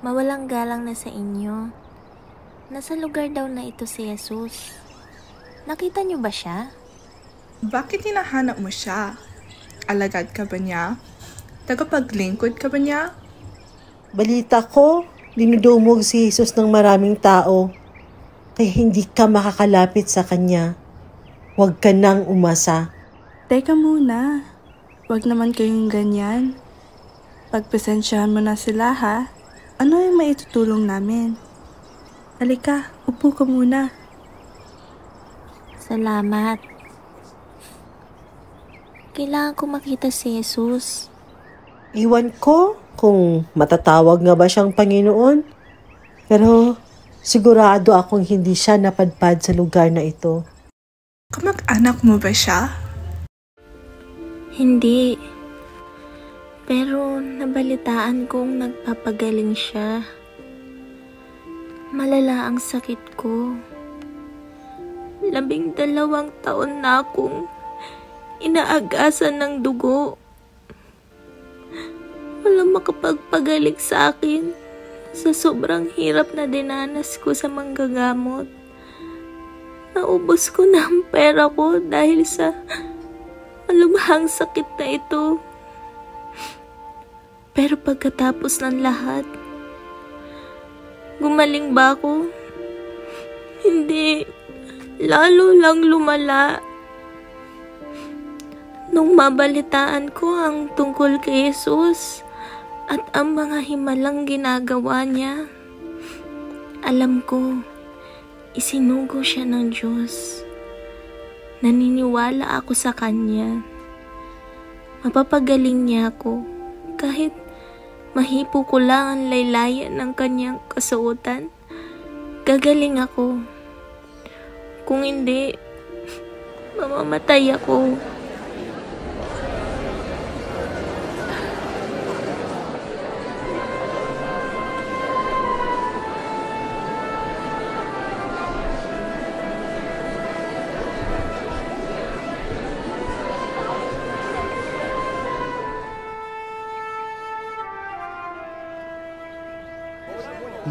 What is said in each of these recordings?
Mawalang galang na sa inyo. Nasa lugar daw na ito si Jesus. Nakita niyo ba siya? Bakit hinahanap mo siya? Alagad ka ba niya? Tagapaglingkod ka ba niya? Balita ko, dinudumog si Jesus ng maraming tao. Kaya hindi ka makakalapit sa kanya. Huwag ka nang umasa. Teka muna. Huwag naman kayong ganyan. Pagpasensyahan mo na sila ha. Ano yung maitutulong namin? Halika, upo ka muna. Salamat. Kailangan ko makita si Jesus. Iwan ko kung matatawag nga ba siyang Panginoon. Pero sigurado akong hindi siya napadpad sa lugar na ito. Kamag-anak mo ba siya? Hindi. Pero nabalitaan kong nagpapagaling siya. Malala ang sakit ko. 12 taon na akong inaagasan ng dugo. Walang makapagpagaling sa akin sa sobrang hirap na dinanas ko sa manggagamot. Naubos ko na ang pera ko dahil sa malubhang sakit na ito. Pero pagkatapos ng lahat, gumaling ba ako? Hindi, lalo lang lumala. Nung mabalitaan ko ang tungkol kay Jesus at ang mga himalang ginagawa niya, alam ko, isinugo siya ng Diyos. Naniniwala ako sa Kanya. Mapapagaling niya ako kahit mahipo ko lang ang laylayan ng kanyang kasuotan. Gagaling ako. Kung hindi, mamamatay ako.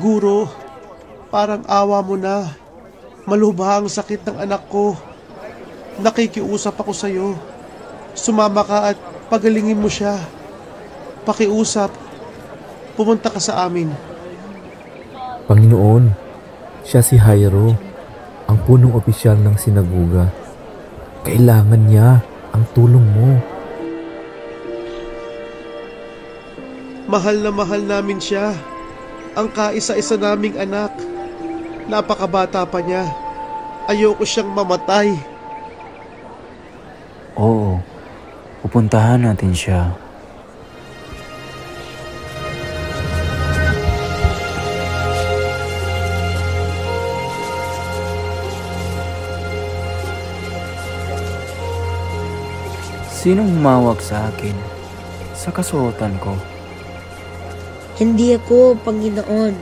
Guro, parang awa mo na. Malubha ang sakit ng anak ko. Nakikiusap ako sa'yo. Sumama ka at pagalingin mo siya. Pakiusap. Pumunta ka sa amin. Panginoon, siya si Jairo, ang punong opisyal ng sinagoga. Kailangan niya ang tulong mo. Mahal na mahal namin siya. Ang kaisa-isa naming anak. Napakabata pa niya. Ayoko siyang mamatay. Oo, pupuntahan natin siya. Sinong humawak sa akin sa kasuotan ko? Hindi ako, Panginoon.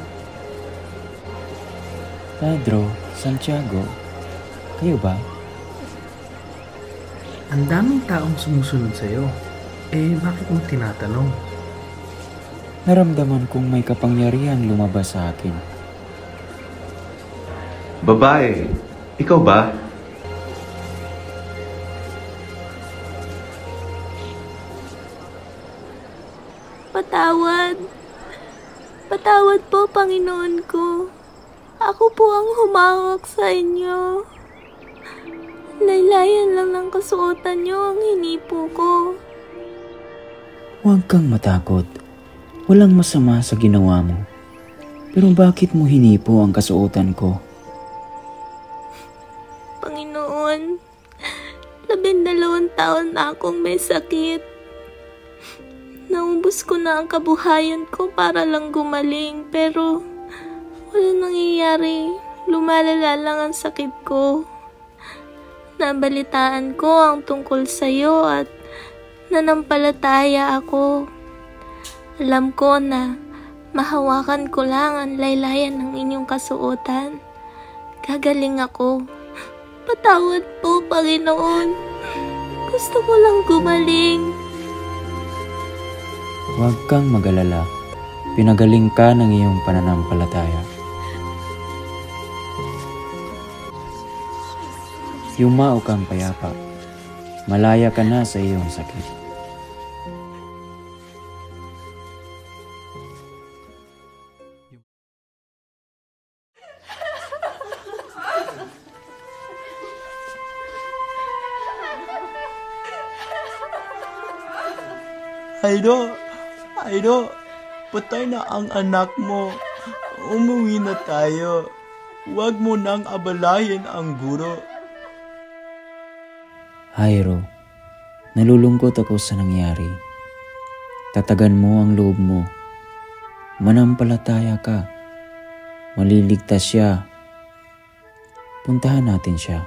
Pedro, Santiago, kayo ba? Ang daming taong sumusunod sa'yo. Bakit mo tinatanong? Naramdaman kong may kapangyarihan lumabas sa akin. Babae, ikaw ba? Patawad. Patawad po, Panginoon ko. Ako po ang humawak sa inyo. Laylayan lang ng kasuotan niyo ang hinipo ko. Huwag kang matakot. Walang masama sa ginawa mo. Pero bakit mo hinipo ang kasuotan ko? Panginoon, 12 taon na akong may sakit. Naubos ko na ang kabuhayan ko para lang gumaling, pero wala nangyayari. Lumalala lang ang sakit ko. Nabalitaan ko ang tungkol sa'yo at nanampalataya ako. Alam ko na mahawakan ko lang ang laylayan ng inyong kasuotan. Gagaling ako. Patawad po, Panginoon. Gusto ko lang gumaling. Huwag kang mag-alala. Pinagaling ka ng iyong pananampalataya. Yumao kang payapa. Malaya ka na sa iyong sakit. Hayro, patay na ang anak mo. Umuwi na tayo. Huwag mo nang abalahin ang guro. Hayro, nalulungkot ako sa nangyari. Tatagan mo ang loob mo. Manampalataya ka. Maliligtas siya. Puntahan natin siya.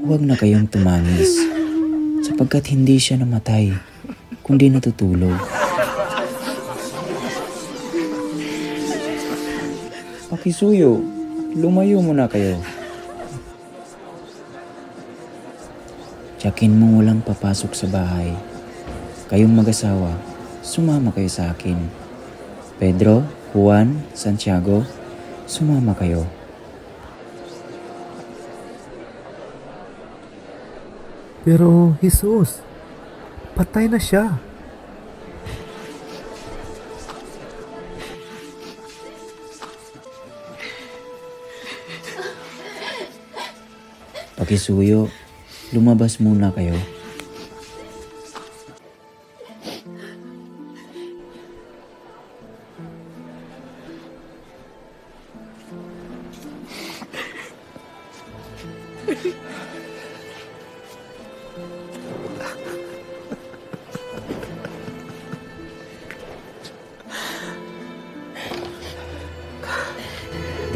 Huwag na kayong tumangis, sapagkat hindi siya namatay, kundi natutulog. Pakisuyo, lumayo muna kayo. Tiyakin mong walang papasok sa bahay. Kayong mag-asawa, sumama kayo sa akin. Pedro, Juan, Santiago, sumama kayo. Pero Jesus, patay na siya. Pakisuyo, lumabas muna kayo.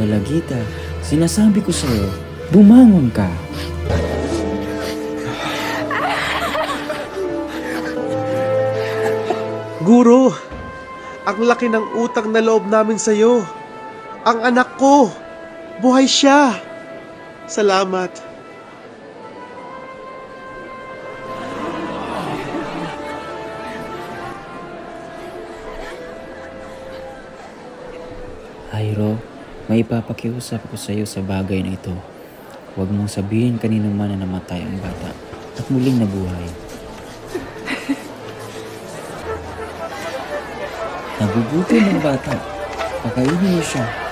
Dalagita, sinasabi ko sa'yo, bumangon ka. Guro, ang laki ng utang na loob namin sa'yo. Ang anak ko, buhay siya. Salamat. Hayro, may ipapakiusap ko sa iyo sa bagay na ito. Huwag mong sabihin kanino man na namatay ang bata at muling nabuhay. Nagugutom ang bata. Pakainin mo siya.